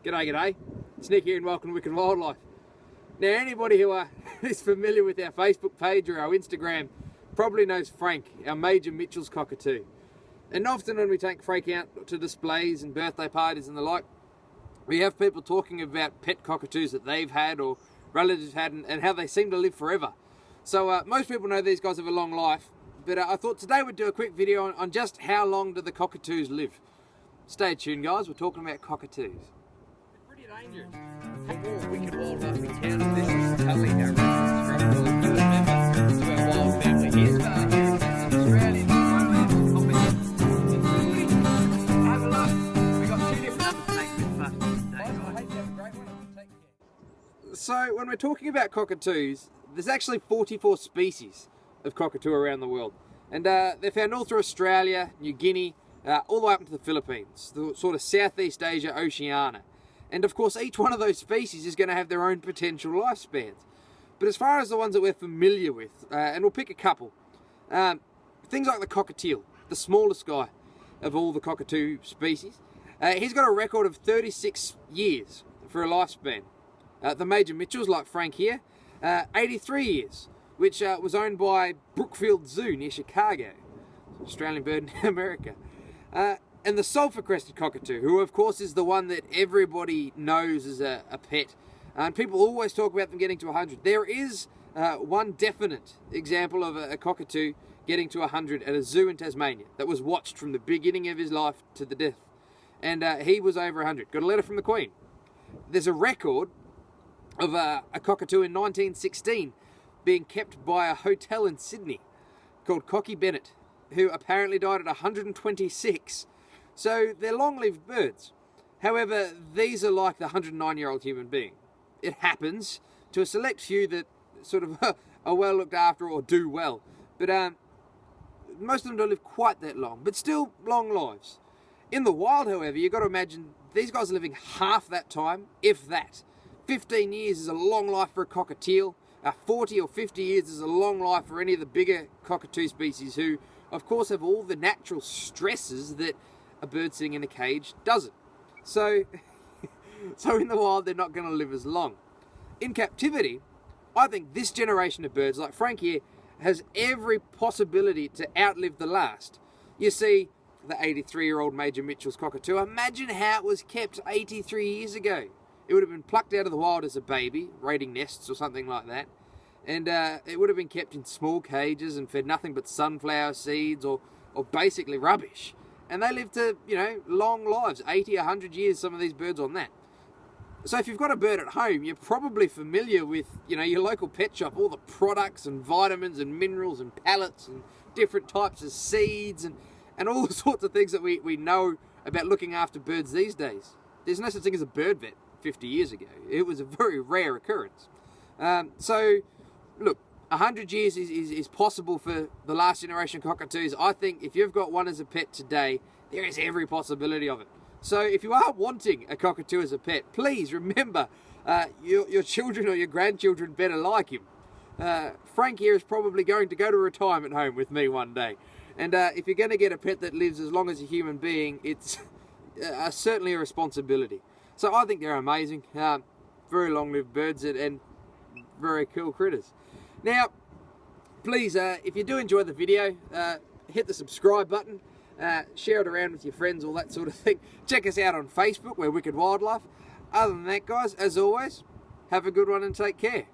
G'day. It's Nick here and welcome to Wicked Wildlife. Now, anybody who is familiar with our Facebook page or our Instagram probably knows Frank, our Major Mitchell's cockatoo. And often when we take Frank out to displays and birthday parties and the like, we have people talking about pet cockatoos that they've had or relatives had and how they seem to live forever. So most people know these guys have a long life, but I thought today we'd do a quick video on just how long do the cockatoos live. Stay tuned, guys, we're talking about cockatoos. They're pretty dangerous. For more Wicked Wildlife encounters, this is Tully, our resident scrub dog, newest member to our wild family. Here's here in South Australia. Have a look. We've got two different numbers to take with us today. I hope you have a great one and take care. So when we're talking about cockatoos, there's actually 44 species of cockatoo around the world. And they're found all through Australia, New Guinea, all the way up into the Philippines, the sort of Southeast Asia, Oceania. And of course, each one of those species is going to have their own potential lifespans. But as far as the ones that we're familiar with, and we'll pick a couple, things like the cockatiel, the smallest guy of all the cockatoo species, he's got a record of 36 years for a lifespan. The Major Mitchells, like Frank here, 83 years, which was owned by Brookfield Zoo near Chicago, Australian bird in America. And the sulphur-crested cockatoo, who of course is the one that everybody knows as a pet, and people always talk about them getting to 100. There is one definite example of a cockatoo getting to 100 at a zoo in Tasmania that was watched from the beginning of his life to the death, and he was over 100. Got a letter from the Queen. There's a record of a cockatoo in 1916 being kept by a hotel in Sydney called Cocky Bennett, who apparently died at 126. So they're long-lived birds. However, these are like the 109-year-old human being. It happens to a select few that sort of are well looked after or do well. But most of them don't live quite that long, but still long lives. In the wild, however, you've got to imagine these guys are living half that time, if that. 15 years is a long life for a cockatiel. 40 or 50 years is a long life for any of the bigger cockatoo species who, of course, have all the natural stresses that a bird sitting in a cage doesn't. So in the wild, they're not going to live as long. In captivity, I think this generation of birds, like Frank here, has every possibility to outlive the last. You see, the 83-year-old Major Mitchell's cockatoo, imagine how it was kept 83 years ago. It would have been plucked out of the wild as a baby, raiding nests or something like that. And it would have been kept in small cages and fed nothing but sunflower seeds or basically rubbish. And they live to, long lives, 80, 100 years, some of these birds on that. So if you've got a bird at home, you're probably familiar with, your local pet shop, all the products and vitamins and minerals and pellets and different types of seeds and all the sorts of things that we know about looking after birds these days. There's no such thing as a bird vet 50 years ago. It was a very rare occurrence. So, look, 100 years is possible for the last generation cockatoos. I think if you've got one as a pet today, there is every possibility of it. So if you are wanting a cockatoo as a pet, please remember your children or your grandchildren better like him. Frank here is probably going to go to retirement home with me one day. And if you're going to get a pet that lives as long as a human being, it's certainly a responsibility. So I think they're amazing, very long-lived birds and very cool critters. Now, please, if you do enjoy the video, hit the subscribe button, share it around with your friends, all that sort of thing. Check us out on Facebook, we're Wicked Wildlife. Other than that, guys, as always, have a good one and take care.